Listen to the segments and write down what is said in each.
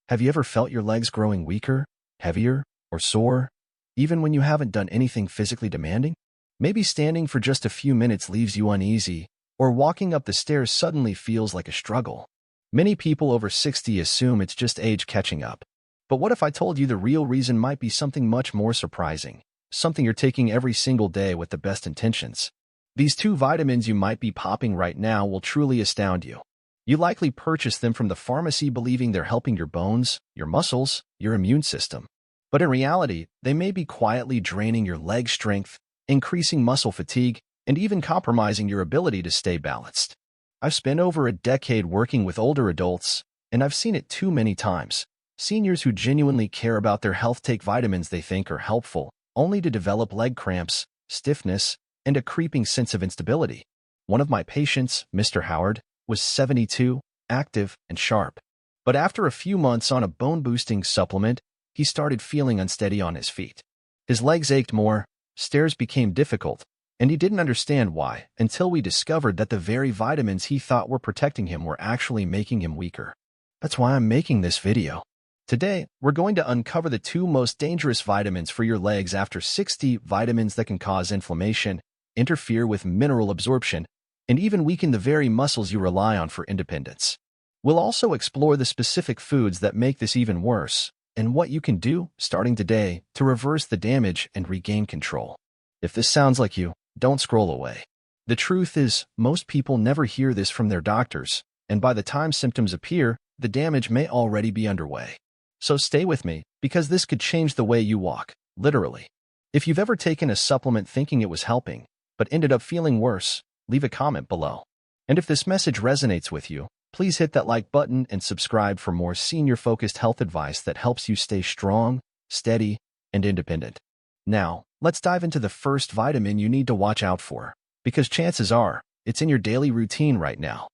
Have you ever felt your legs growing weaker, heavier, or sore, even when you haven't done anything physically demanding? Maybe standing for just a few minutes leaves you uneasy, or walking up the stairs suddenly feels like a struggle. Many people over 60 assume it's just age catching up. But what if I told you the real reason might be something much more surprising, something you're taking every single day with the best intentions? These two vitamins you might be popping right now will truly astound you. You likely purchased them from the pharmacy believing they're helping your bones, your muscles, your immune system. But in reality, they may be quietly draining your leg strength, increasing muscle fatigue, and even compromising your ability to stay balanced. I've spent over a decade working with older adults, and I've seen it too many times. Seniors who genuinely care about their health take vitamins they think are helpful, only to develop leg cramps, stiffness, and a creeping sense of instability. One of my patients, Mr. Howard, was 72, active, and sharp. But after a few months on a bone-boosting supplement, he started feeling unsteady on his feet. His legs ached more, stairs became difficult, and he didn't understand why until we discovered that the very vitamins he thought were protecting him were actually making him weaker. That's why I'm making this video. Today, we're going to uncover the two most dangerous vitamins for your legs after 60, vitamins that can cause inflammation, interfere with mineral absorption, and even weaken the very muscles you rely on for independence. We'll also explore the specific foods that make this even worse, and what you can do, starting today, to reverse the damage and regain control. If this sounds like you, don't scroll away. The truth is, most people never hear this from their doctors, and by the time symptoms appear, the damage may already be underway. So stay with me, because this could change the way you walk, literally. If you've ever taken a supplement thinking it was helping, but ended up feeling worse, leave a comment below. And if this message resonates with you, please hit that like button and subscribe for more senior-focused health advice that helps you stay strong, steady, and independent. Now, let's dive into the first vitamin you need to watch out for, because chances are, it's in your daily routine right now.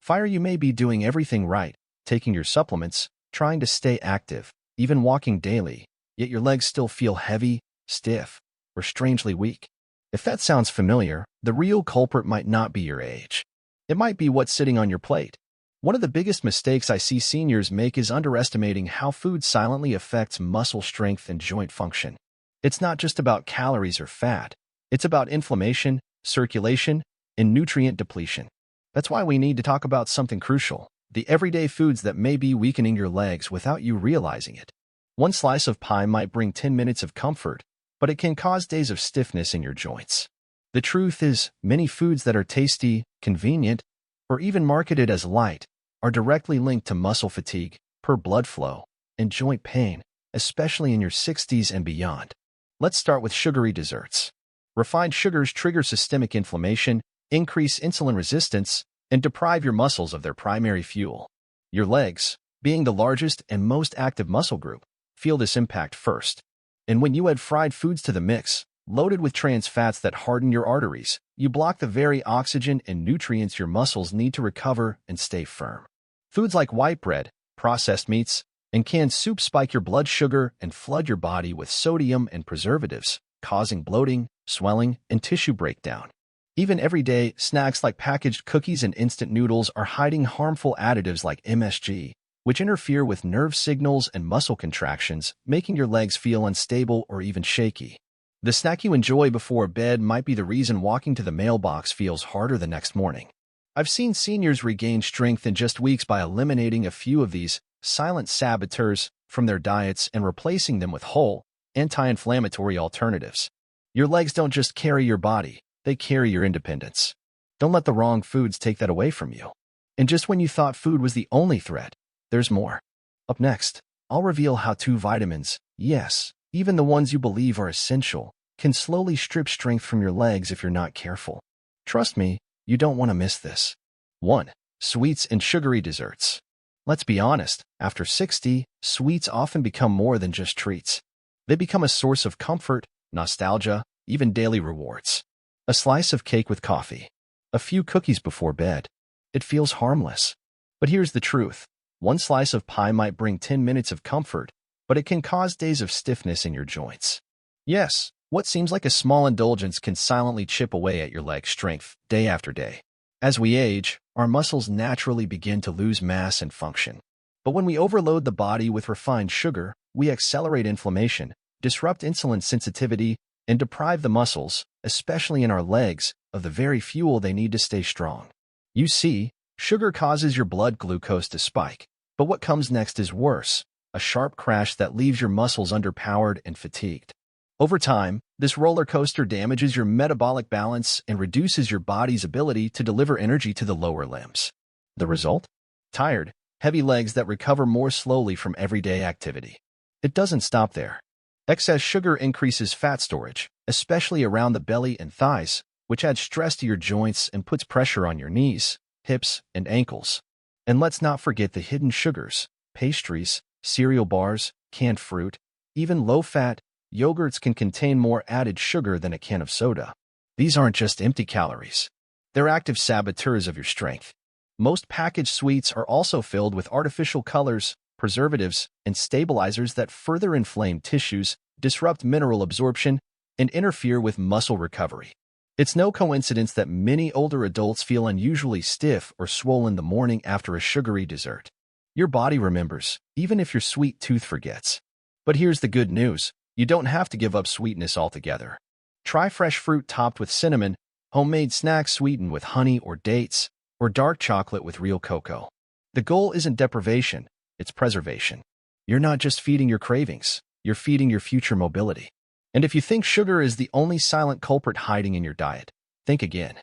You may be doing everything right, taking your supplements, trying to stay active, even walking daily, yet your legs still feel heavy, stiff, or strangely weak. If that sounds familiar, the real culprit might not be your age. It might be what's sitting on your plate. One of the biggest mistakes I see seniors make is underestimating how food silently affects muscle strength and joint function. It's not just about calories or fat. It's about inflammation, circulation, and nutrient depletion. That's why we need to talk about something crucial: the everyday foods that may be weakening your legs without you realizing it. One slice of pie might bring 10 minutes of comfort, but it can cause days of stiffness in your joints. The truth is, many foods that are tasty, convenient, or even marketed as light are directly linked to muscle fatigue, poor blood flow, and joint pain, especially in your 60s and beyond. Let's start with sugary desserts. Refined sugars trigger systemic inflammation, increase insulin resistance, and deprive your muscles of their primary fuel. Your legs, being the largest and most active muscle group, feel this impact first. And when you add fried foods to the mix, loaded with trans fats that harden your arteries, you block the very oxygen and nutrients your muscles need to recover and stay firm. Foods like white bread, processed meats, and canned soup spike your blood sugar and flood your body with sodium and preservatives, causing bloating, swelling, and tissue breakdown. Even everyday snacks like packaged cookies and instant noodles are hiding harmful additives like MSG, which interfere with nerve signals and muscle contractions, making your legs feel unstable or even shaky. The snack you enjoy before bed might be the reason walking to the mailbox feels harder the next morning. I've seen seniors regain strength in just weeks by eliminating a few of these silent saboteurs from their diets and replacing them with whole, anti-inflammatory alternatives. Your legs don't just carry your body, they carry your independence. Don't let the wrong foods take that away from you. And just when you thought food was the only threat, there's more. Up next, I'll reveal how two vitamins, yes, even the ones you believe are essential, can slowly strip strength from your legs if you're not careful. Trust me, you don't want to miss this. 1. Sweets and sugary desserts. Let's be honest, after 60, sweets often become more than just treats. They become a source of comfort, nostalgia, even daily rewards. A slice of cake with coffee. A few cookies before bed. It feels harmless. But here's the truth. One slice of pie might bring 10 minutes of comfort, but it can cause days of stiffness in your joints. Yes, what seems like a small indulgence can silently chip away at your leg strength day after day. As we age, our muscles naturally begin to lose mass and function. But when we overload the body with refined sugar, we accelerate inflammation, disrupt insulin sensitivity, and deprive the muscles, especially in our legs, of the very fuel they need to stay strong. You see, sugar causes your blood glucose to spike, but what comes next is worse, a sharp crash that leaves your muscles underpowered and fatigued. Over time, this roller coaster damages your metabolic balance and reduces your body's ability to deliver energy to the lower limbs. The result? Tired, heavy legs that recover more slowly from everyday activity. It doesn't stop there. Excess sugar increases fat storage, especially around the belly and thighs, which adds stress to your joints and puts pressure on your knees, hips, and ankles. And let's not forget the hidden sugars, pastries, cereal bars, canned fruit, even low-fat yogurts can contain more added sugar than a can of soda. These aren't just empty calories. They're active saboteurs of your strength. Most packaged sweets are also filled with artificial colors, preservatives, and stabilizers that further inflame tissues, disrupt mineral absorption, and interfere with muscle recovery. It's no coincidence that many older adults feel unusually stiff or swollen the morning after a sugary dessert. Your body remembers, even if your sweet tooth forgets. But here's the good news. You don't have to give up sweetness altogether. Try fresh fruit topped with cinnamon, homemade snacks sweetened with honey or dates, or dark chocolate with real cocoa. The goal isn't deprivation, it's preservation. You're not just feeding your cravings, you're feeding your future mobility. And if you think sugar is the only silent culprit hiding in your diet, think again.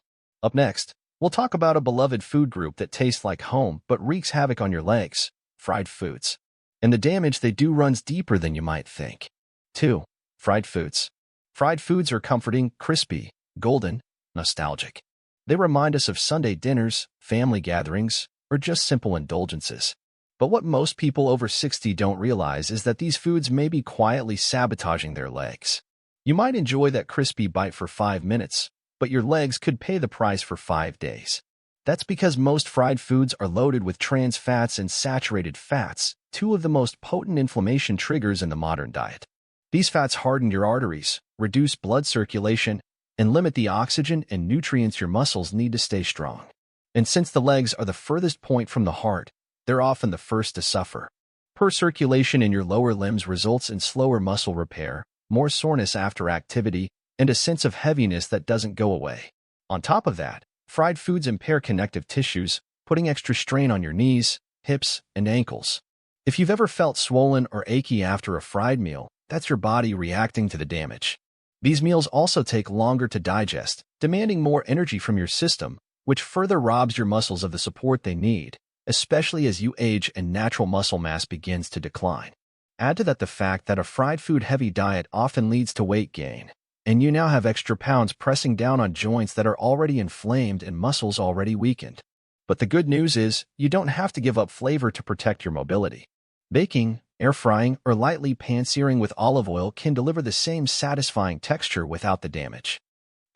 Up next, we'll talk about a beloved food group that tastes like home but wreaks havoc on your legs, fried foods. And the damage they do runs deeper than you might think. 2. Fried foods. Fried foods are comforting, crispy, golden, nostalgic. They remind us of Sunday dinners, family gatherings, or just simple indulgences. But what most people over 60 don't realize is that these foods may be quietly sabotaging their legs. You might enjoy that crispy bite for 5 minutes, but your legs could pay the price for 5 days. That's because most fried foods are loaded with trans fats and saturated fats, two of the most potent inflammation triggers in the modern diet. These fats harden your arteries, reduce blood circulation, and limit the oxygen and nutrients your muscles need to stay strong. And since the legs are the furthest point from the heart, they're often the first to suffer. Poor circulation in your lower limbs results in slower muscle repair, more soreness after activity, and a sense of heaviness that doesn't go away. On top of that, fried foods impair connective tissues, putting extra strain on your knees, hips, and ankles. If you've ever felt swollen or achy after a fried meal, that's your body reacting to the damage. These meals also take longer to digest, demanding more energy from your system, which further robs your muscles of the support they need, especially as you age and natural muscle mass begins to decline. Add to that the fact that a fried food-heavy diet often leads to weight gain, and you now have extra pounds pressing down on joints that are already inflamed and muscles already weakened. But the good news is, you don't have to give up flavor to protect your mobility. Baking, air frying, or lightly pan-searing with olive oil can deliver the same satisfying texture without the damage.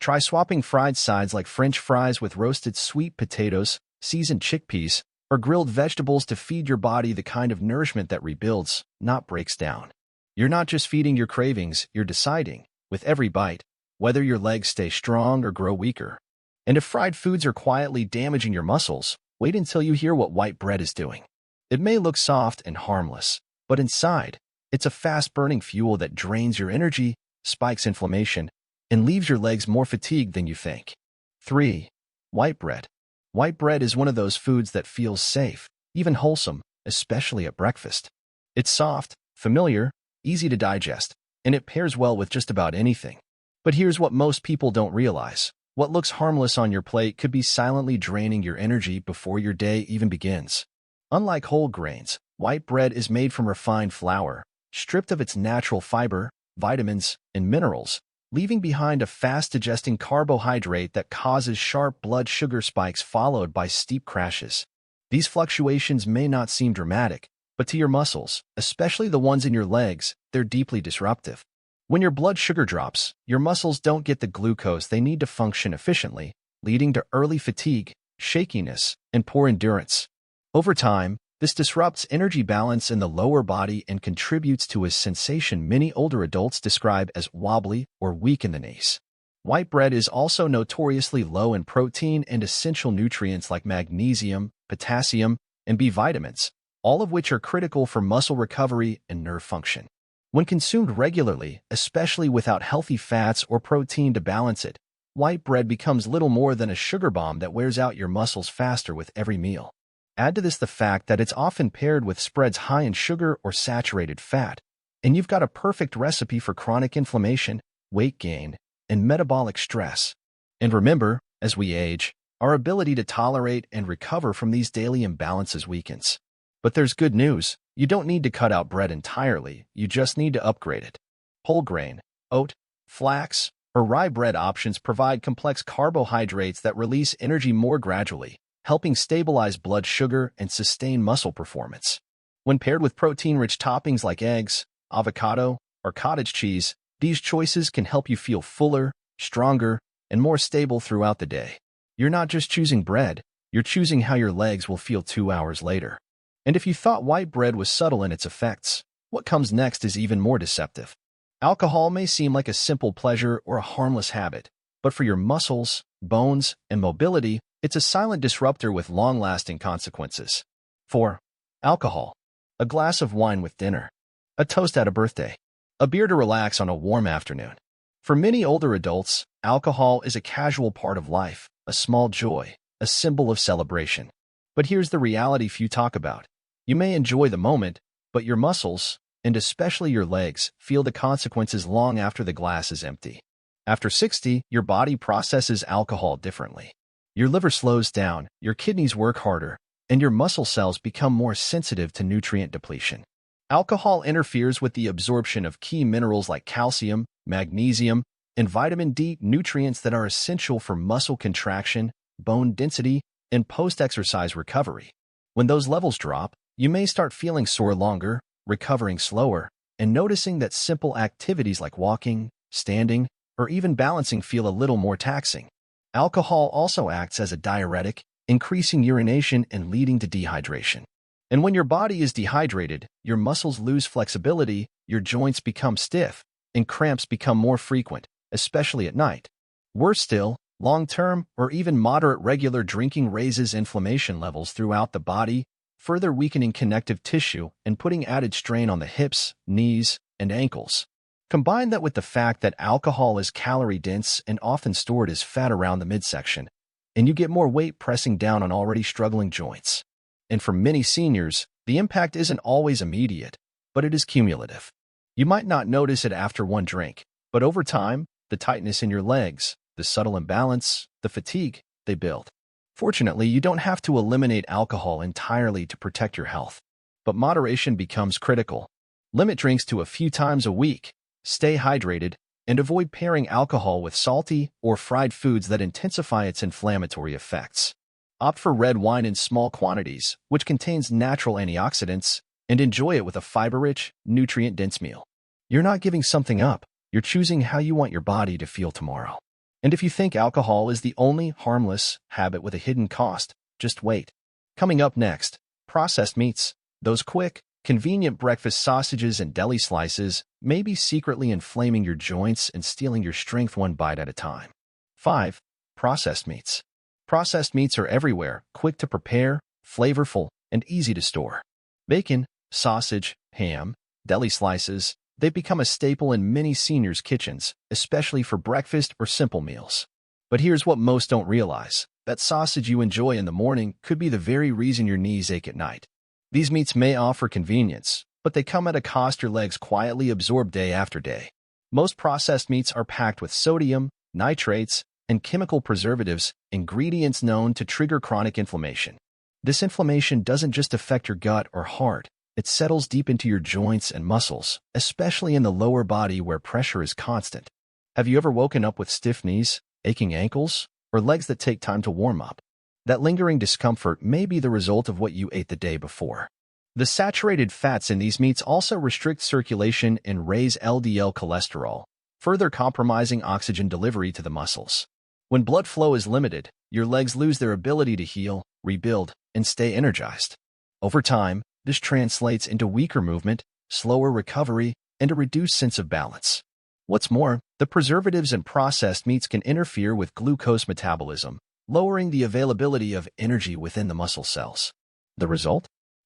Try swapping fried sides like French fries with roasted sweet potatoes, seasoned chickpeas, or grilled vegetables to feed your body the kind of nourishment that rebuilds, not breaks down. You're not just feeding your cravings, you're deciding, with every bite, whether your legs stay strong or grow weaker. And if fried foods are quietly damaging your muscles, wait until you hear what white bread is doing. It may look soft and harmless, but inside, it's a fast-burning fuel that drains your energy, spikes inflammation, and leaves your legs more fatigued than you think. 3. White bread. White bread is one of those foods that feels safe, even wholesome, especially at breakfast. It's soft, familiar, easy to digest, and it pairs well with just about anything. But here's what most people don't realize. What looks harmless on your plate could be silently draining your energy before your day even begins. Unlike whole grains, white bread is made from refined flour, stripped of its natural fiber, vitamins, and minerals, leaving behind a fast-digesting carbohydrate that causes sharp blood sugar spikes followed by steep crashes. These fluctuations may not seem dramatic, but to your muscles, especially the ones in your legs, they're deeply disruptive. When your blood sugar drops, your muscles don't get the glucose they need to function efficiently, leading to early fatigue, shakiness, and poor endurance. Over time, this disrupts energy balance in the lower body and contributes to a sensation many older adults describe as wobbly or weak in the knees. White bread is also notoriously low in protein and essential nutrients like magnesium, potassium, and B vitamins, all of which are critical for muscle recovery and nerve function. When consumed regularly, especially without healthy fats or protein to balance it, white bread becomes little more than a sugar bomb that wears out your muscles faster with every meal. Add to this the fact that it's often paired with spreads high in sugar or saturated fat, and you've got a perfect recipe for chronic inflammation, weight gain, and metabolic stress. And remember, as we age, our ability to tolerate and recover from these daily imbalances weakens. But there's good news. You don't need to cut out bread entirely, you just need to upgrade it. Whole grain, oat, flax, or rye bread options provide complex carbohydrates that release energy more gradually, helping stabilize blood sugar and sustain muscle performance. When paired with protein-rich toppings like eggs, avocado, or cottage cheese, these choices can help you feel fuller, stronger, and more stable throughout the day. You're not just choosing bread, you're choosing how your legs will feel 2 hours later. And if you thought white bread was subtle in its effects, what comes next is even more deceptive. Alcohol may seem like a simple pleasure or a harmless habit, but for your muscles, bones, and mobility, it's a silent disruptor with long-lasting consequences. 4. Alcohol. A glass of wine with dinner. A toast at a birthday. A beer to relax on a warm afternoon. For many older adults, alcohol is a casual part of life, a small joy, a symbol of celebration. But here's the reality few talk about. You may enjoy the moment, but your muscles, and especially your legs, feel the consequences long after the glass is empty. After 60, your body processes alcohol differently. Your liver slows down, your kidneys work harder, and your muscle cells become more sensitive to nutrient depletion. Alcohol interferes with the absorption of key minerals like calcium, magnesium, and vitamin D, nutrients that are essential for muscle contraction, bone density, and post-exercise recovery. When those levels drop, you may start feeling sore longer, recovering slower, and noticing that simple activities like walking, standing, or even balancing feel a little more taxing. Alcohol also acts as a diuretic, increasing urination and leading to dehydration. And when your body is dehydrated, your muscles lose flexibility, your joints become stiff, and cramps become more frequent, especially at night. Worse still, long-term or even moderate regular drinking raises inflammation levels throughout the body, further weakening connective tissue and putting added strain on the hips, knees, and ankles. Combine that with the fact that alcohol is calorie-dense and often stored as fat around the midsection, and you get more weight pressing down on already struggling joints. And for many seniors, the impact isn't always immediate, but it is cumulative. You might not notice it after one drink, but over time, the tightness in your legs, the subtle imbalance, the fatigue, they build. Fortunately, you don't have to eliminate alcohol entirely to protect your health, but moderation becomes critical. Limit drinks to a few times a week, stay hydrated, and avoid pairing alcohol with salty or fried foods that intensify its inflammatory effects. Opt for red wine in small quantities, which contains natural antioxidants, and enjoy it with a fiber-rich, nutrient-dense meal. You're not giving something up, you're choosing how you want your body to feel tomorrow. And if you think alcohol is the only harmless habit with a hidden cost, just wait. Coming up next, processed meats. Those quick, convenient breakfast sausages and deli slices may be secretly inflaming your joints and stealing your strength one bite at a time. 5. Processed meats. Processed meats are everywhere, quick to prepare, flavorful, and easy to store. Bacon, sausage, ham, deli slices, they've become a staple in many seniors' kitchens, especially for breakfast or simple meals. But here's what most don't realize. That sausage you enjoy in the morning could be the very reason your knees ache at night. These meats may offer convenience, but they come at a cost your legs quietly absorb day after day. Most processed meats are packed with sodium, nitrates, and chemical preservatives, ingredients known to trigger chronic inflammation. This inflammation doesn't just affect your gut or heart, it settles deep into your joints and muscles, especially in the lower body where pressure is constant. Have you ever woken up with stiff knees, aching ankles, or legs that take time to warm up? That lingering discomfort may be the result of what you ate the day before. The saturated fats in these meats also restrict circulation and raise LDL cholesterol, further compromising oxygen delivery to the muscles. When blood flow is limited, your legs lose their ability to heal, rebuild, and stay energized. Over time, this translates into weaker movement, slower recovery, and a reduced sense of balance. What's more, the preservatives in processed meats can interfere with glucose metabolism, lowering the availability of energy within the muscle cells. The result?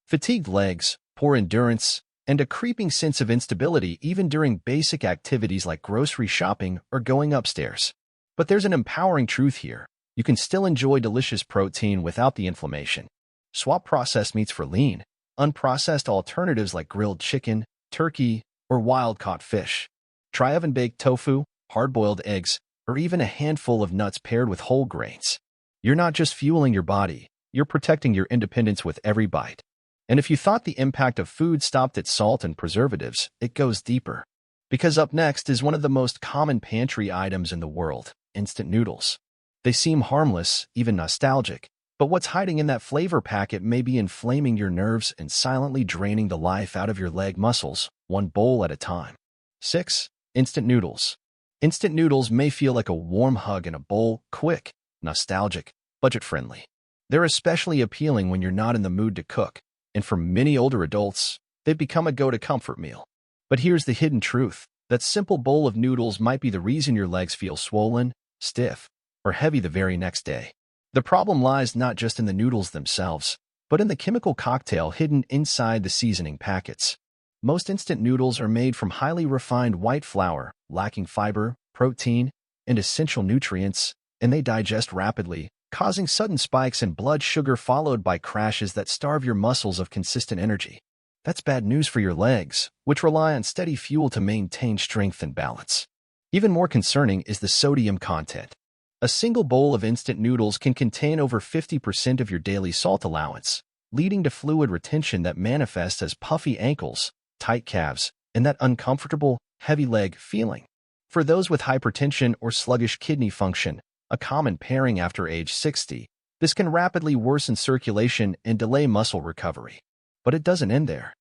Fatigued legs, poor endurance, and a creeping sense of instability even during basic activities like grocery shopping or going upstairs. But there's an empowering truth here. You can still enjoy delicious protein without the inflammation. Swap processed meats for lean, unprocessed alternatives like grilled chicken, turkey, or wild-caught fish. Try oven-baked tofu, hard-boiled eggs, or even a handful of nuts paired with whole grains. You're not just fueling your body, you're protecting your independence with every bite. And if you thought the impact of food stopped at salt and preservatives, it goes deeper. Because up next is one of the most common pantry items in the world, instant noodles. They seem harmless, even nostalgic, but what's hiding in that flavor packet may be inflaming your nerves and silently draining the life out of your leg muscles, one bowl at a time. 6. Instant noodles. Instant noodles may feel like a warm hug in a bowl, quick, nostalgic, budget-friendly. They're especially appealing when you're not in the mood to cook, and for many older adults, they've become a go-to comfort meal. But here's the hidden truth. That simple bowl of noodles might be the reason your legs feel swollen, stiff, or heavy the very next day. The problem lies not just in the noodles themselves, but in the chemical cocktail hidden inside the seasoning packets. Most instant noodles are made from highly refined white flour, lacking fiber, protein, and essential nutrients, and they digest rapidly, causing sudden spikes in blood sugar followed by crashes that starve your muscles of consistent energy. That's bad news for your legs, which rely on steady fuel to maintain strength and balance. Even more concerning is the sodium content. A single bowl of instant noodles can contain over 50% of your daily salt allowance, leading to fluid retention that manifests as puffy ankles, tight calves, and that uncomfortable, heavy leg feeling. For those with hypertension or sluggish kidney function, a common pairing after age 60, this can rapidly worsen circulation and delay muscle recovery. But it doesn't end there.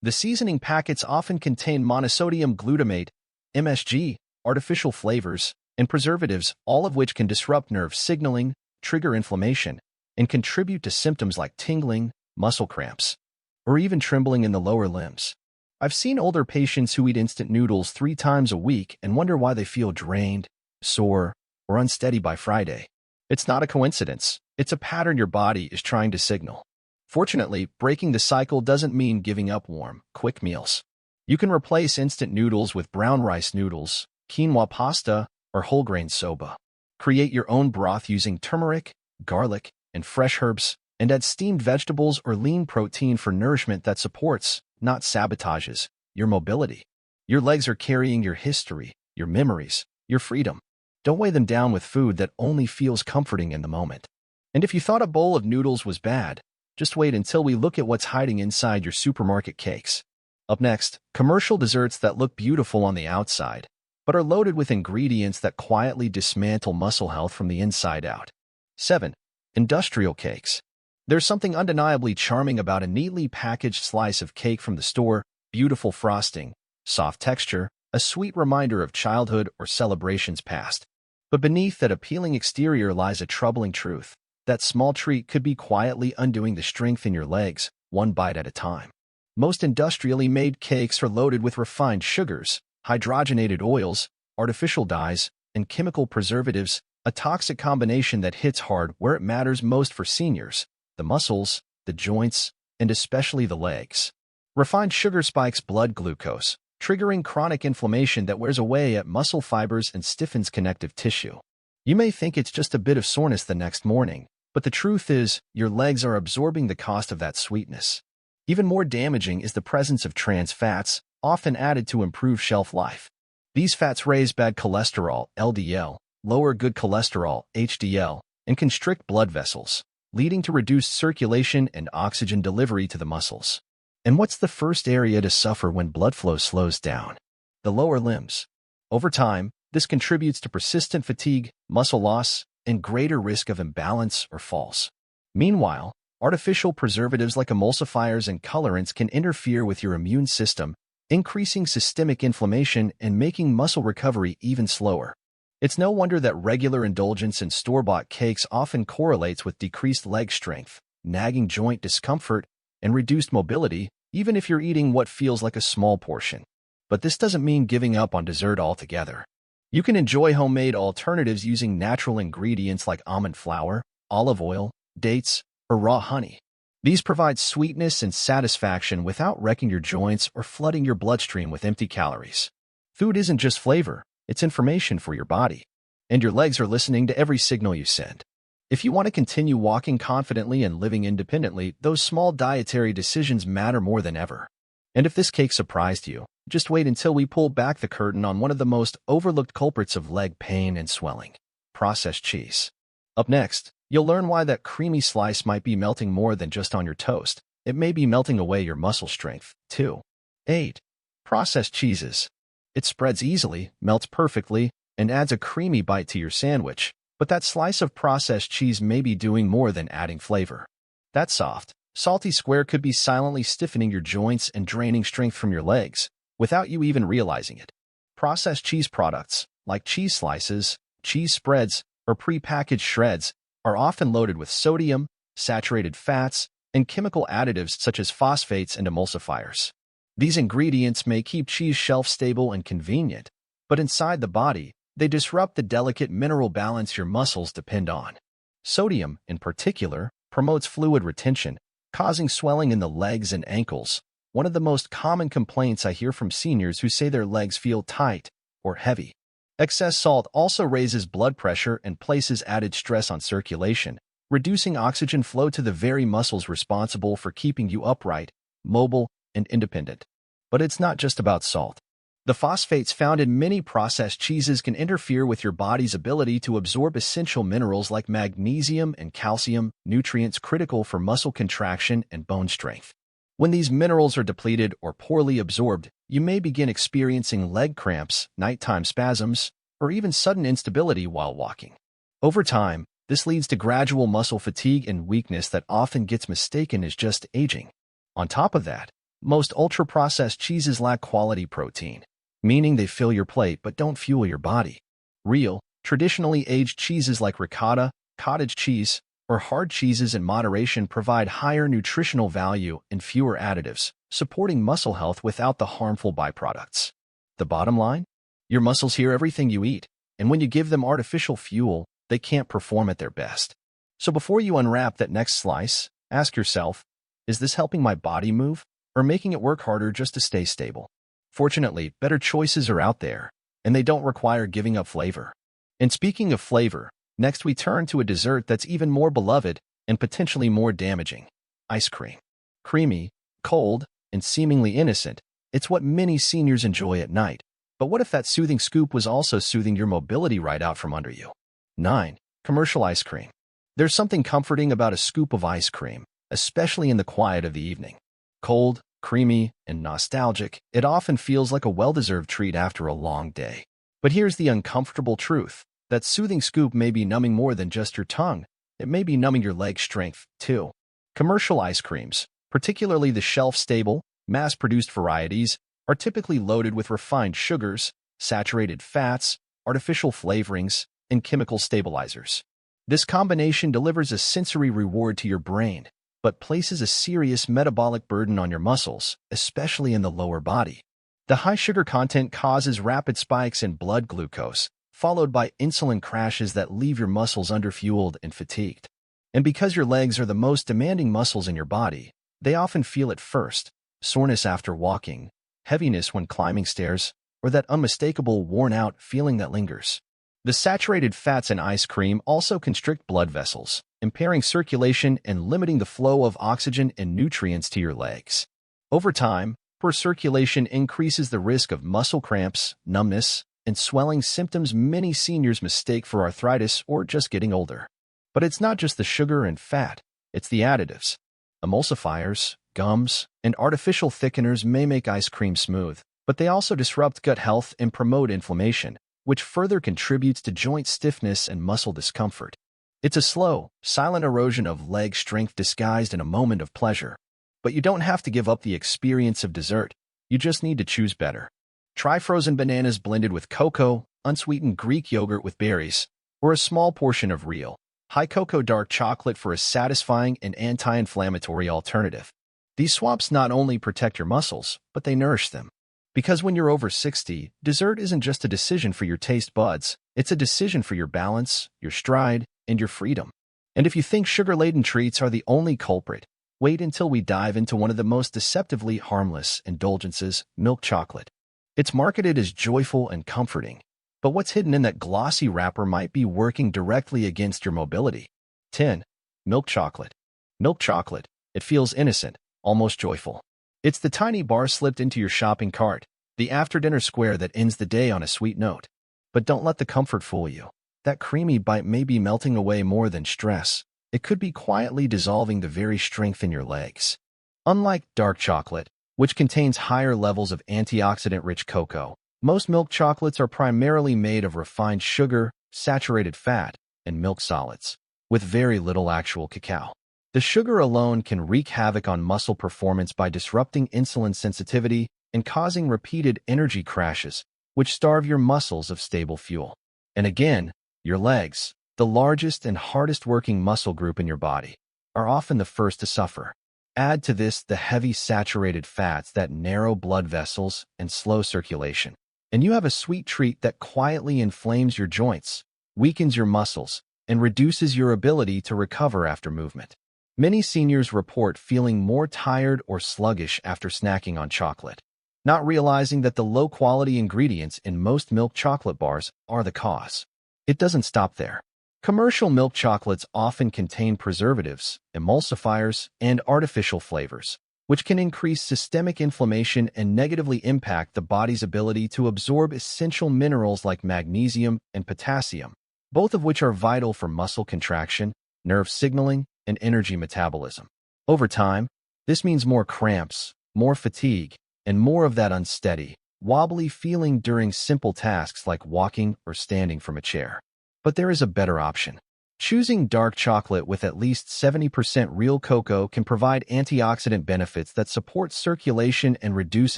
The seasoning packets often contain monosodium glutamate, MSG, artificial flavors, and preservatives, all of which can disrupt nerve signaling, trigger inflammation, and contribute to symptoms like tingling, muscle cramps, or even trembling in the lower limbs. I've seen older patients who eat instant noodles 3 times a week and wonder why they feel drained, sore, or unsteady by Friday. It's not a coincidence. It's a pattern your body is trying to signal. Fortunately, breaking the cycle doesn't mean giving up warm, quick meals. You can replace instant noodles with brown rice noodles, quinoa pasta, or whole grain soba. Create your own broth using turmeric, garlic, and fresh herbs, and add steamed vegetables or lean protein for nourishment that supports, not sabotages, your mobility. Your legs are carrying your history, your memories, your freedom. Don't weigh them down with food that only feels comforting in the moment. And if you thought a bowl of noodles was bad, just wait until we look at what's hiding inside your supermarket cakes. Up next, commercial desserts that look beautiful on the outside, but are loaded with ingredients that quietly dismantle muscle health from the inside out. 7. Industrial cakes. There's something undeniably charming about a neatly packaged slice of cake from the store, beautiful frosting, soft texture, a sweet reminder of childhood or celebrations past. But beneath that appealing exterior lies a troubling truth. That small treat could be quietly undoing the strength in your legs, one bite at a time. Most industrially made cakes are loaded with refined sugars, hydrogenated oils, artificial dyes, and chemical preservatives, a toxic combination that hits hard where it matters most for seniors, the muscles, the joints, and especially the legs. Refined sugar spikes blood glucose, triggering chronic inflammation that wears away at muscle fibers and stiffens connective tissue. You may think it's just a bit of soreness the next morning, but the truth is, your legs are absorbing the cost of that sweetness. Even more damaging is the presence of trans fats, often added to improve shelf life. These fats raise bad cholesterol, LDL, lower good cholesterol, HDL, and constrict blood vessels, leading to reduced circulation and oxygen delivery to the muscles. And what's the first area to suffer when blood flow slows down? The lower limbs. Over time, this contributes to persistent fatigue, muscle loss, and greater risk of imbalance or falls. Meanwhile, artificial preservatives like emulsifiers and colorants can interfere with your immune system, increasing systemic inflammation and making muscle recovery even slower. It's no wonder that regular indulgence in store-bought cakes often correlates with decreased leg strength, nagging joint discomfort, and reduced mobility, even if you're eating what feels like a small portion. But this doesn't mean giving up on dessert altogether. You can enjoy homemade alternatives using natural ingredients like almond flour, olive oil, dates, or raw honey. These provide sweetness and satisfaction without wrecking your joints or flooding your bloodstream with empty calories. Food isn't just flavor, it's information for your body. And your legs are listening to every signal you send. If you want to continue walking confidently and living independently, those small dietary decisions matter more than ever. And if this cake surprised you, just wait until we pull back the curtain on one of the most overlooked culprits of leg pain and swelling: processed cheese. Up next, you'll learn why that creamy slice might be melting more than just on your toast. It may be melting away your muscle strength, too. 8. Processed cheeses. It spreads easily, melts perfectly, and adds a creamy bite to your sandwich. But that slice of processed cheese may be doing more than adding flavor. That soft, salty square could be silently stiffening your joints and draining strength from your legs, without you even realizing it. Processed cheese products, like cheese slices, cheese spreads, or pre-packaged shreds, are often loaded with sodium, saturated fats, and chemical additives such as phosphates and emulsifiers. These ingredients may keep cheese shelf-stable and convenient, but inside the body, they disrupt the delicate mineral balance your muscles depend on. Sodium, in particular, promotes fluid retention, causing swelling in the legs and ankles, one of the most common complaints I hear from seniors who say their legs feel tight or heavy. Excess salt also raises blood pressure and places added stress on circulation, reducing oxygen flow to the very muscles responsible for keeping you upright, mobile, and independent. But it's not just about salt. The phosphates found in many processed cheeses can interfere with your body's ability to absorb essential minerals like magnesium and calcium, nutrients critical for muscle contraction and bone strength. When these minerals are depleted or poorly absorbed, you may begin experiencing leg cramps, nighttime spasms, or even sudden instability while walking. Over time, this leads to gradual muscle fatigue and weakness that often gets mistaken as just aging. On top of that, most ultra-processed cheeses lack quality protein, meaning they fill your plate but don't fuel your body. Real, traditionally aged cheeses like ricotta, cottage cheese, or hard cheeses in moderation provide higher nutritional value and fewer additives, supporting muscle health without the harmful byproducts. The bottom line? Your muscles hear everything you eat, and when you give them artificial fuel, they can't perform at their best. So before you unwrap that next slice, ask yourself, is this helping my body move, or making it work harder just to stay stable? Fortunately, better choices are out there, and they don't require giving up flavor. And speaking of flavor, next we turn to a dessert that's even more beloved and potentially more damaging: ice cream. Creamy, cold, and seemingly innocent, it's what many seniors enjoy at night. But what if that soothing scoop was also soothing your mobility right out from under you? 9. Commercial ice cream. There's something comforting about a scoop of ice cream, especially in the quiet of the evening. Cold, creamy, and nostalgic, it often feels like a well-deserved treat after a long day. But here's the uncomfortable truth. That soothing scoop may be numbing more than just your tongue. It may be numbing your leg strength, too. Commercial ice creams, particularly the shelf-stable, mass-produced varieties, are typically loaded with refined sugars, saturated fats, artificial flavorings, and chemical stabilizers. This combination delivers a sensory reward to your brain, but places a serious metabolic burden on your muscles, especially in the lower body. The high sugar content causes rapid spikes in blood glucose, followed by insulin crashes that leave your muscles underfueled and fatigued. And because your legs are the most demanding muscles in your body, they often feel it first: soreness after walking, heaviness when climbing stairs, or that unmistakable worn-out feeling that lingers. The saturated fats in ice cream also constrict blood vessels, impairing circulation and limiting the flow of oxygen and nutrients to your legs. Over time, poor circulation increases the risk of muscle cramps, numbness, and swelling, symptoms many seniors mistake for arthritis or just getting older. But it's not just the sugar and fat, it's the additives. Emulsifiers, gums, and artificial thickeners may make ice cream smooth, but they also disrupt gut health and promote inflammation, which further contributes to joint stiffness and muscle discomfort. It's a slow, silent erosion of leg strength disguised in a moment of pleasure. But you don't have to give up the experience of dessert. You just need to choose better. Try frozen bananas blended with cocoa, unsweetened Greek yogurt with berries, or a small portion of real, high cocoa dark chocolate for a satisfying and anti-inflammatory alternative. These swaps not only protect your muscles, but they nourish them. Because when you're over 60, dessert isn't just a decision for your taste buds, it's a decision for your balance, your stride, and your freedom. And if you think sugar-laden treats are the only culprit, wait until we dive into one of the most deceptively harmless indulgences, milk chocolate. It's marketed as joyful and comforting, but what's hidden in that glossy wrapper might be working directly against your mobility. 10. Milk chocolate. Milk chocolate. It feels innocent, almost joyful. It's the tiny bar slipped into your shopping cart, the after-dinner square that ends the day on a sweet note. But don't let the comfort fool you. That creamy bite may be melting away more than stress. It could be quietly dissolving the very strength in your legs. Unlike dark chocolate, which contains higher levels of antioxidant-rich cocoa, most milk chocolates are primarily made of refined sugar, saturated fat, and milk solids, with very little actual cacao. The sugar alone can wreak havoc on muscle performance by disrupting insulin sensitivity and causing repeated energy crashes, which starve your muscles of stable fuel. And again, your legs, the largest and hardest working muscle group in your body, are often the first to suffer. Add to this the heavy saturated fats that narrow blood vessels and slow circulation, and you have a sweet treat that quietly inflames your joints, weakens your muscles, and reduces your ability to recover after movement. Many seniors report feeling more tired or sluggish after snacking on chocolate, not realizing that the low-quality ingredients in most milk chocolate bars are the cause. It doesn't stop there. Commercial milk chocolates often contain preservatives, emulsifiers, and artificial flavors, which can increase systemic inflammation and negatively impact the body's ability to absorb essential minerals like magnesium and potassium, both of which are vital for muscle contraction, nerve signaling, and energy metabolism. Over time, this means more cramps, more fatigue, and more of that unsteady, wobbly feeling during simple tasks like walking or standing from a chair. But there is a better option. Choosing dark chocolate with at least 70% real cocoa can provide antioxidant benefits that support circulation and reduce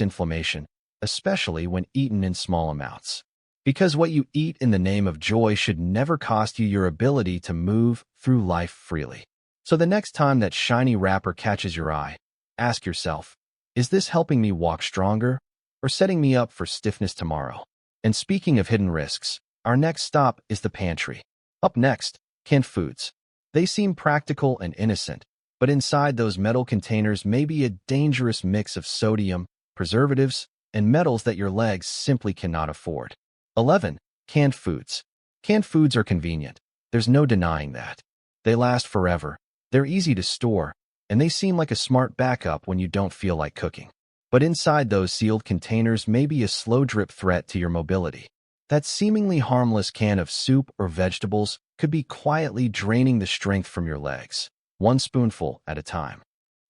inflammation, especially when eaten in small amounts. Because what you eat in the name of joy should never cost you your ability to move through life freely. So the next time that shiny wrapper catches your eye, ask yourself, is this helping me walk stronger or setting me up for stiffness tomorrow? And speaking of hidden risks, our next stop is the pantry. Up next, canned foods. They seem practical and innocent, but inside those metal containers may be a dangerous mix of sodium, preservatives, and metals that your legs simply cannot afford. 11. Canned foods. Canned foods are convenient. There's no denying that. They last forever, they're easy to store, and they seem like a smart backup when you don't feel like cooking. But inside those sealed containers may be a slow-drip threat to your mobility. That seemingly harmless can of soup or vegetables could be quietly draining the strength from your legs, one spoonful at a time.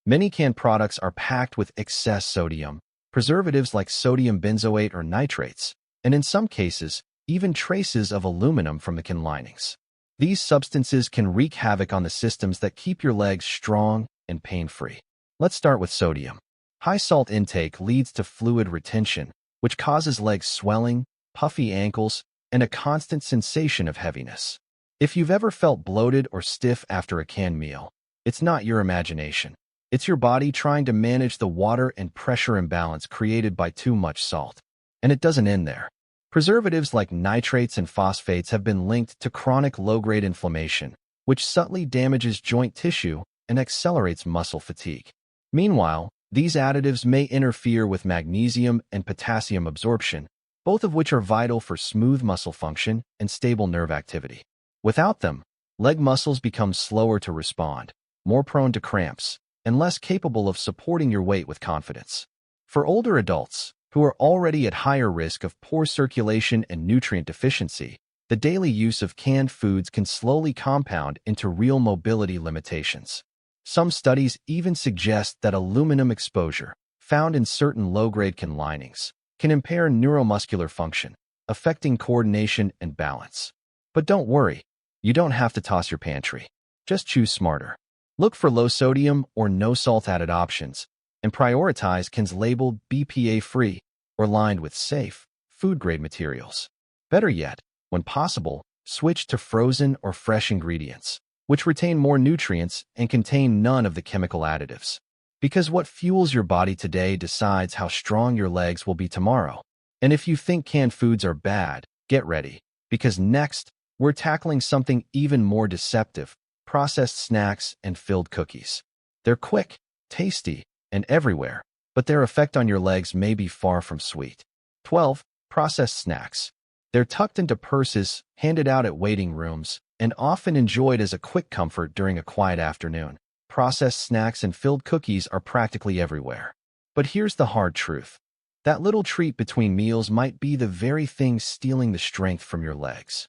Many canned products are packed with excess sodium, preservatives like sodium benzoate or nitrates, and in some cases, even traces of aluminum from the can linings. These substances can wreak havoc on the systems that keep your legs strong and pain-free. Let's start with sodium. High salt intake leads to fluid retention, which causes leg swelling, puffy ankles, and a constant sensation of heaviness. If you've ever felt bloated or stiff after a canned meal, it's not your imagination. It's your body trying to manage the water and pressure imbalance created by too much salt. And it doesn't end there. Preservatives like nitrates and phosphates have been linked to chronic low-grade inflammation, which subtly damages joint tissue and accelerates muscle fatigue. Meanwhile, these additives may interfere with magnesium and potassium absorption, both of which are vital for smooth muscle function and stable nerve activity. Without them, leg muscles become slower to respond, more prone to cramps, and less capable of supporting your weight with confidence. For older adults, who are already at higher risk of poor circulation and nutrient deficiency, the daily use of canned foods can slowly compound into real mobility limitations. Some studies even suggest that aluminum exposure, found in certain low-grade can linings, can impair neuromuscular function, affecting coordination and balance. But don't worry, you don't have to toss your pantry. Just choose smarter. Look for low-sodium or no-salt added options, and prioritize cans labeled BPA-free or lined with safe, food-grade materials. Better yet, when possible, switch to frozen or fresh ingredients, which retain more nutrients and contain none of the chemical additives. Because what fuels your body today decides how strong your legs will be tomorrow. And if you think canned foods are bad, get ready, because next, we're tackling something even more deceptive: processed snacks and filled cookies. They're quick, tasty, and everywhere, but their effect on your legs may be far from sweet. 12. Processed snacks. They're tucked into purses, handed out at waiting rooms, and often enjoyed as a quick comfort during a quiet afternoon. Processed snacks and filled cookies are practically everywhere. But here's the hard truth. That little treat between meals might be the very thing stealing the strength from your legs.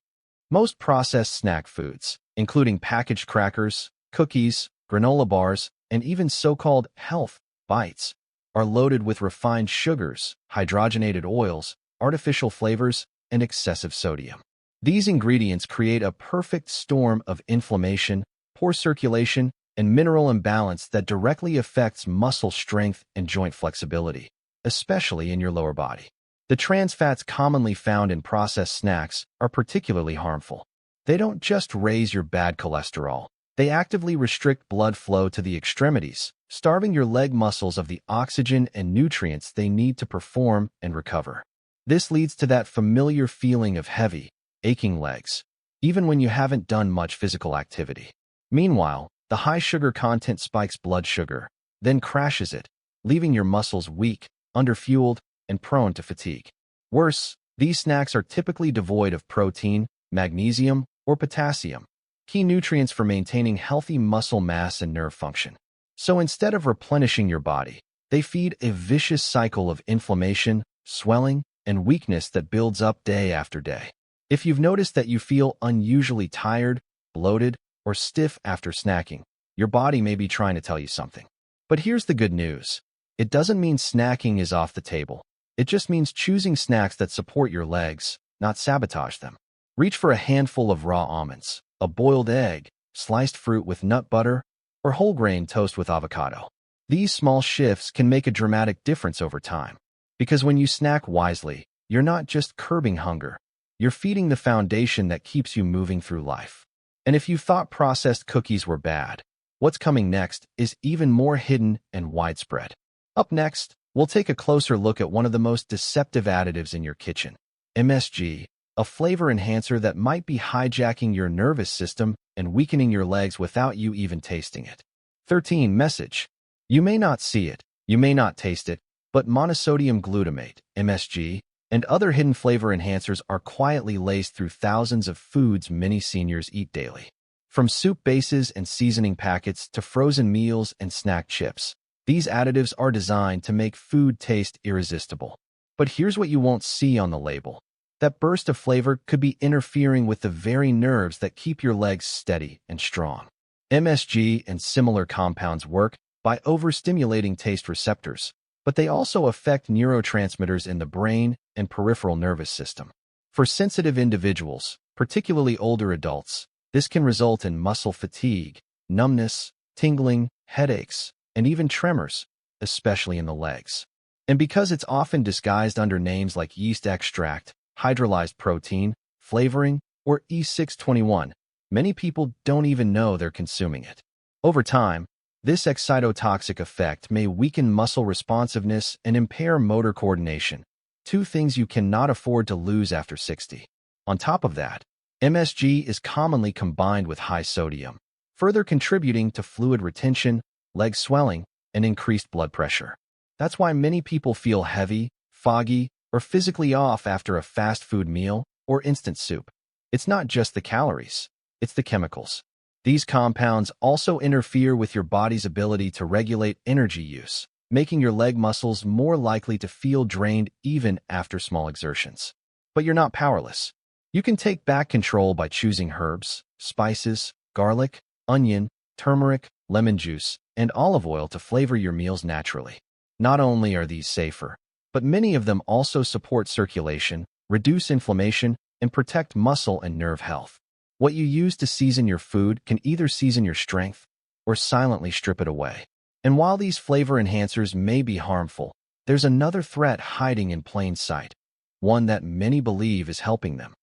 Most processed snack foods, including packaged crackers, cookies, granola bars, and even so-called health bites, are loaded with refined sugars, hydrogenated oils, artificial flavors, and excessive sodium. These ingredients create a perfect storm of inflammation, poor circulation, and mineral imbalance that directly affects muscle strength and joint flexibility, especially in your lower body. The trans fats commonly found in processed snacks are particularly harmful. They don't just raise your bad cholesterol. They actively restrict blood flow to the extremities, starving your leg muscles of the oxygen and nutrients they need to perform and recover. This leads to that familiar feeling of heavy, aching legs, even when you haven't done much physical activity. Meanwhile, the high sugar content spikes blood sugar, then crashes it, leaving your muscles weak, underfueled, and prone to fatigue. Worse, these snacks are typically devoid of protein, magnesium, or potassium, key nutrients for maintaining healthy muscle mass and nerve function. So instead of replenishing your body, they feed a vicious cycle of inflammation, swelling, and weakness that builds up day after day. If you've noticed that you feel unusually tired, bloated, or stiff after snacking, your body may be trying to tell you something. But here's the good news. It doesn't mean snacking is off the table. It just means choosing snacks that support your legs, not sabotage them. Reach for a handful of raw almonds, a boiled egg, sliced fruit with nut butter, or whole grain toast with avocado. These small shifts can make a dramatic difference over time. Because when you snack wisely, you're not just curbing hunger. You're feeding the foundation that keeps you moving through life. And if you thought processed cookies were bad, what's coming next is even more hidden and widespread. Up next, we'll take a closer look at one of the most deceptive additives in your kitchen, MSG, a flavor enhancer that might be hijacking your nervous system and weakening your legs without you even tasting it. 13. Message. You may not see it, you may not taste it, but monosodium glutamate, MSG, and other hidden flavor enhancers are quietly laced through thousands of foods many seniors eat daily. From soup bases and seasoning packets to frozen meals and snack chips, these additives are designed to make food taste irresistible. But here's what you won't see on the label. That burst of flavor could be interfering with the very nerves that keep your legs steady and strong. MSG and similar compounds work by overstimulating taste receptors, but they also affect neurotransmitters in the brain and peripheral nervous system. For sensitive individuals, particularly older adults, this can result in muscle fatigue, numbness, tingling, headaches, and even tremors, especially in the legs. And because it's often disguised under names like yeast extract, hydrolyzed protein, flavoring, or E621, many people don't even know they're consuming it. Over time, this excitotoxic effect may weaken muscle responsiveness and impair motor coordination, two things you cannot afford to lose after 60. On top of that, MSG is commonly combined with high sodium, further contributing to fluid retention, leg swelling, and increased blood pressure. That's why many people feel heavy, foggy, or physically off after a fast food meal or instant soup. It's not just the calories, it's the chemicals. These compounds also interfere with your body's ability to regulate energy use, making your leg muscles more likely to feel drained even after small exertions. But you're not powerless. You can take back control by choosing herbs, spices, garlic, onion, turmeric, lemon juice, and olive oil to flavor your meals naturally. Not only are these safer, but many of them also support circulation, reduce inflammation, and protect muscle and nerve health. What you use to season your food can either season your strength or silently strip it away. And while these flavor enhancers may be harmful, there's another threat hiding in plain sight, one that many believe is helping them.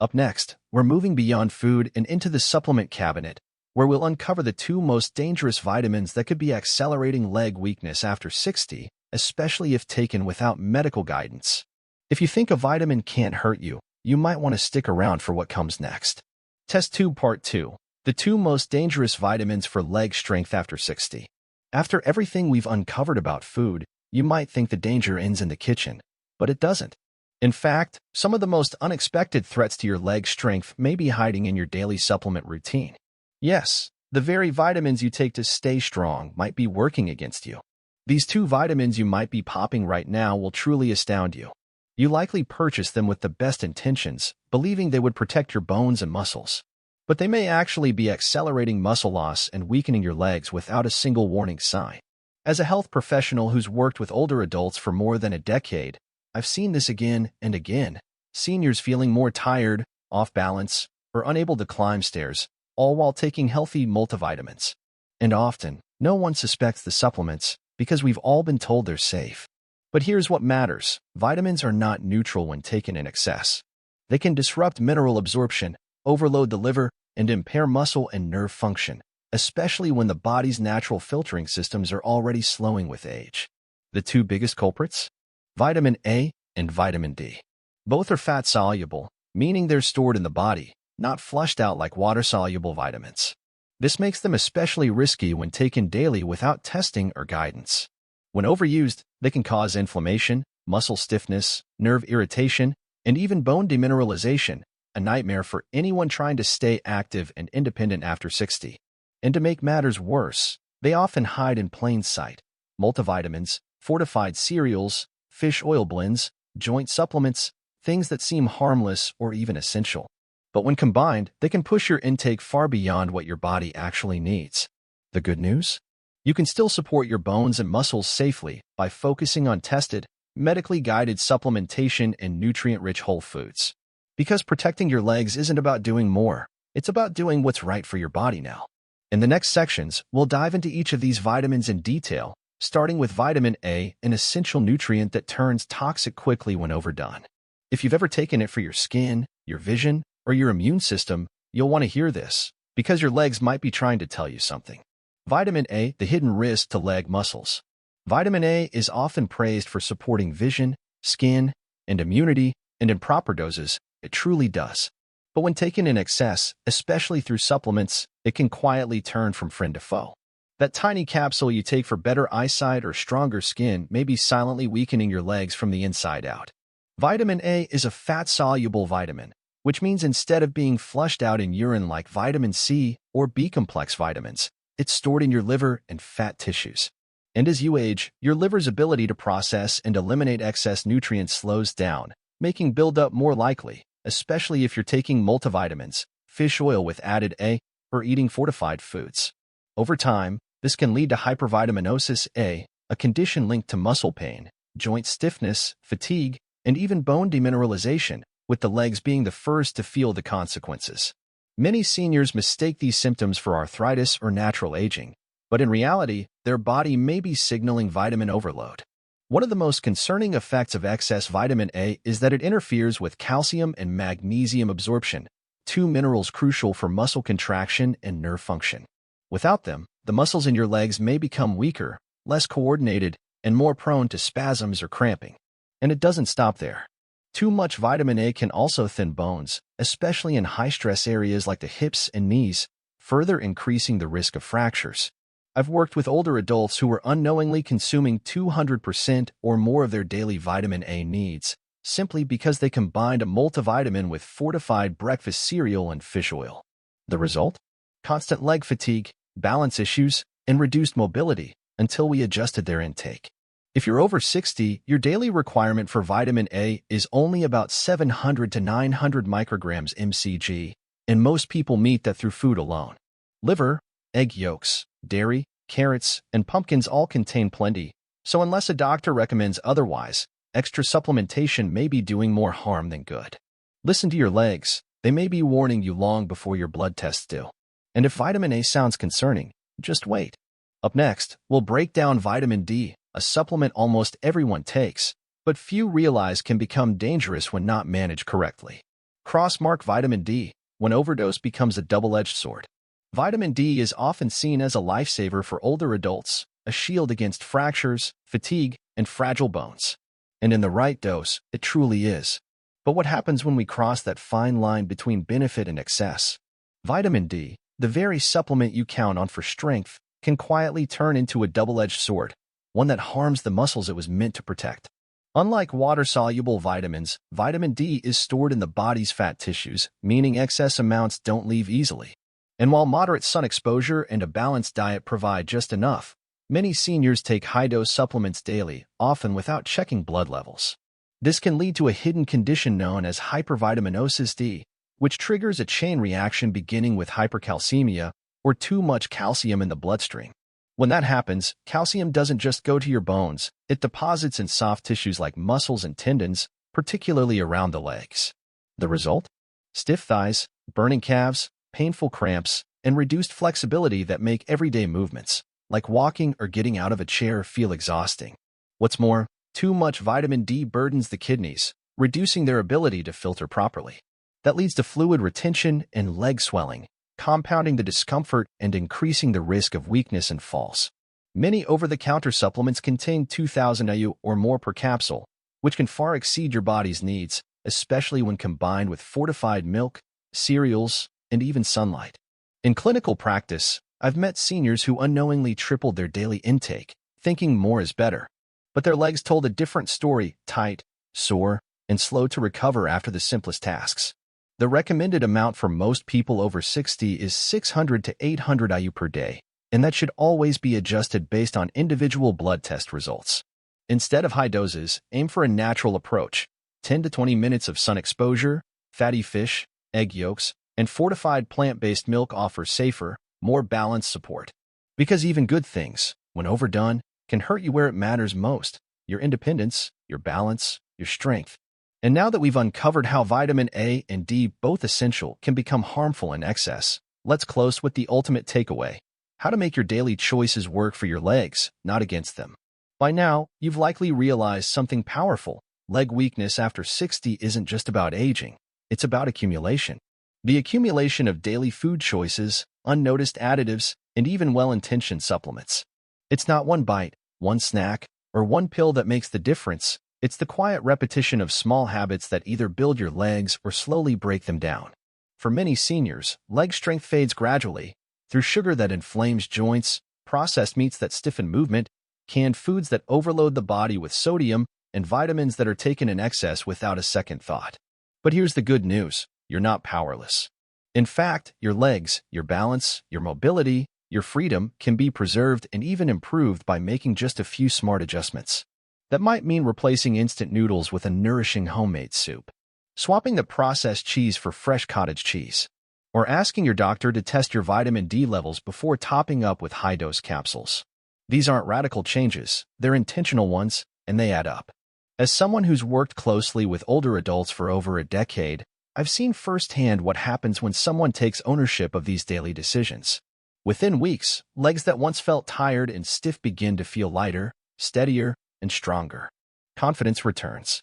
Up next, we're moving beyond food and into the supplement cabinet, where we'll uncover the two most dangerous vitamins that could be accelerating leg weakness after 60, especially if taken without medical guidance. If you think a vitamin can't hurt you, you might want to stick around for what comes next. Test Tube Part 2. The two most dangerous vitamins for leg strength after 60. After everything we've uncovered about food, you might think the danger ends in the kitchen, but it doesn't. In fact, some of the most unexpected threats to your leg strength may be hiding in your daily supplement routine. Yes, the very vitamins you take to stay strong might be working against you. These 2 vitamins you might be popping right now will truly astound you. You likely purchased them with the best intentions, believing they would protect your bones and muscles. But they may actually be accelerating muscle loss and weakening your legs without a single warning sign. As a health professional who's worked with older adults for more than a decade, I've seen this again and again. Seniors feeling more tired, off balance, or unable to climb stairs, all while taking healthy multivitamins. And often, no one suspects the supplements because we've all been told they're safe. But here's what matters. Vitamins are not neutral when taken in excess. They can disrupt mineral absorption, overload the liver, and impair muscle and nerve function, especially when the body's natural filtering systems are already slowing with age. The 2 biggest culprits? Vitamin A and vitamin D. Both are fat-soluble, meaning they're stored in the body, not flushed out like water-soluble vitamins. This makes them especially risky when taken daily without testing or guidance. When overused, they can cause inflammation, muscle stiffness, nerve irritation, and even bone demineralization, a nightmare for anyone trying to stay active and independent after 60. And to make matters worse, they often hide in plain sight. Multivitamins, fortified cereals, fish oil blends, joint supplements, things that seem harmless or even essential. But when combined, they can push your intake far beyond what your body actually needs. The good news? You can still support your bones and muscles safely by focusing on tested, medically guided supplementation and nutrient-rich whole foods. Because protecting your legs isn't about doing more, it's about doing what's right for your body now. In the next sections, we'll dive into each of these vitamins in detail, starting with vitamin A, an essential nutrient that turns toxic quickly when overdone. If you've ever taken it for your skin, your vision, or your immune system, you'll want to hear this, because your legs might be trying to tell you something. Vitamin A, the hidden risk to leg muscles. Vitamin A is often praised for supporting vision, skin, and immunity, and in proper doses, it truly does. But when taken in excess, especially through supplements, it can quietly turn from friend to foe. That tiny capsule you take for better eyesight or stronger skin may be silently weakening your legs from the inside out. Vitamin A is a fat-soluble vitamin, which means instead of being flushed out in urine like vitamin C or B-complex vitamins, it's stored in your liver and fat tissues. And as you age, your liver's ability to process and eliminate excess nutrients slows down, making buildup more likely, especially if you're taking multivitamins, fish oil with added A, or eating fortified foods. Over time, this can lead to hypervitaminosis A, a condition linked to muscle pain, joint stiffness, fatigue, and even bone demineralization, with the legs being the first to feel the consequences. Many seniors mistake these symptoms for arthritis or natural aging, but in reality, their body may be signaling vitamin overload. One of the most concerning effects of excess vitamin A is that it interferes with calcium and magnesium absorption, 2 minerals crucial for muscle contraction and nerve function. Without them, the muscles in your legs may become weaker, less coordinated, and more prone to spasms or cramping. And it doesn't stop there. Too much vitamin A can also thin bones, especially in high-stress areas like the hips and knees, further increasing the risk of fractures. I've worked with older adults who were unknowingly consuming 200% or more of their daily vitamin A needs, simply because they combined a multivitamin with fortified breakfast cereal and fish oil. The result? Constant leg fatigue, balance issues, and reduced mobility until we adjusted their intake. If you're over 60, your daily requirement for vitamin A is only about 700 to 900 micrograms mcg, and most people meet that through food alone. Liver, egg yolks, dairy, carrots, and pumpkins all contain plenty, so unless a doctor recommends otherwise, extra supplementation may be doing more harm than good. Listen to your legs. They may be warning you long before your blood tests do. And if vitamin A sounds concerning, just wait. Up next, we'll break down vitamin D, a supplement almost everyone takes, but few realize can become dangerous when not managed correctly. Crossmark vitamin D, when overdose becomes a double-edged sword. Vitamin D is often seen as a lifesaver for older adults, a shield against fractures, fatigue, and fragile bones. And in the right dose, it truly is. But what happens when we cross that fine line between benefit and excess? Vitamin D, the very supplement you count on for strength, can quietly turn into a double-edged sword, one that harms the muscles it was meant to protect. Unlike water-soluble vitamins, vitamin D is stored in the body's fat tissues, meaning excess amounts don't leave easily. And while moderate sun exposure and a balanced diet provide just enough, many seniors take high-dose supplements daily, often without checking blood levels. This can lead to a hidden condition known as hypervitaminosis D, which triggers a chain reaction beginning with hypercalcemia, or too much calcium in the bloodstream. When that happens, calcium doesn't just go to your bones, it deposits in soft tissues like muscles and tendons, particularly around the legs. The result? Stiff thighs, burning calves, painful cramps, and reduced flexibility that make everyday movements, like walking or getting out of a chair, feel exhausting. What's more, too much vitamin D burdens the kidneys, reducing their ability to filter properly. That leads to fluid retention and leg swelling, compounding the discomfort and increasing the risk of weakness and falls. Many over-the-counter supplements contain 2,000 IU or more per capsule, which can far exceed your body's needs, especially when combined with fortified milk, cereals, and even sunlight. In clinical practice, I've met seniors who unknowingly tripled their daily intake, thinking more is better. But their legs told a different story, tight, sore, and slow to recover after the simplest tasks. The recommended amount for most people over 60 is 600 to 800 IU per day, and that should always be adjusted based on individual blood test results. Instead of high doses, aim for a natural approach: 10 to 20 minutes of sun exposure, fatty fish, egg yolks, and fortified plant-based milk offer safer, more balanced support. Because even good things, when overdone, can hurt you where it matters most: your independence, your balance, your strength. And now that we've uncovered how vitamin A and D, both essential, can become harmful in excess, let's close with the ultimate takeaway: how to make your daily choices work for your legs, not against them. By now, you've likely realized something powerful. Leg weakness after 60 isn't just about aging, it's about accumulation. The accumulation of daily food choices, unnoticed additives, and even well-intentioned supplements. It's not one bite, one snack, or one pill that makes the difference. It's the quiet repetition of small habits that either build your legs or slowly break them down. For many seniors, leg strength fades gradually through sugar that inflames joints, processed meats that stiffen movement, canned foods that overload the body with sodium, and vitamins that are taken in excess without a second thought. But here's the good news: you're not powerless. In fact, your legs, your balance, your mobility, your freedom can be preserved and even improved by making just a few smart adjustments. That might mean replacing instant noodles with a nourishing homemade soup, swapping the processed cheese for fresh cottage cheese, or asking your doctor to test your vitamin D levels before topping up with high-dose capsules. These aren't radical changes, they're intentional ones, and they add up. As someone who's worked closely with older adults for over a decade, I've seen firsthand what happens when someone takes ownership of these daily decisions. Within weeks, legs that once felt tired and stiff begin to feel lighter, steadier, and stronger. Confidence returns.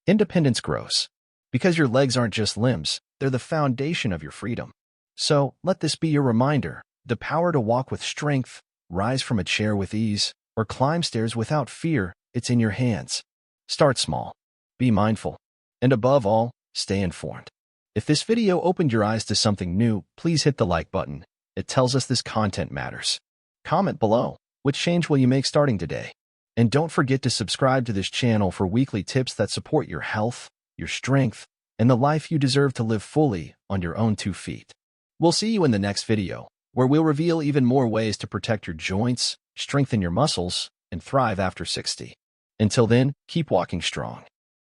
Independence grows. Because your legs aren't just limbs, they're the foundation of your freedom. So, let this be your reminder: the power to walk with strength, rise from a chair with ease, or climb stairs without fear, it's in your hands. Start small. Be mindful. And above all, stay informed. If this video opened your eyes to something new, please hit the like button. It tells us this content matters. Comment below: which change will you make starting today? And don't forget to subscribe to this channel for weekly tips that support your health, your strength, and the life you deserve to live fully on your own 2 feet. We'll see you in the next video, where we'll reveal even more ways to protect your joints, strengthen your muscles, and thrive after 60. Until then, keep walking strong.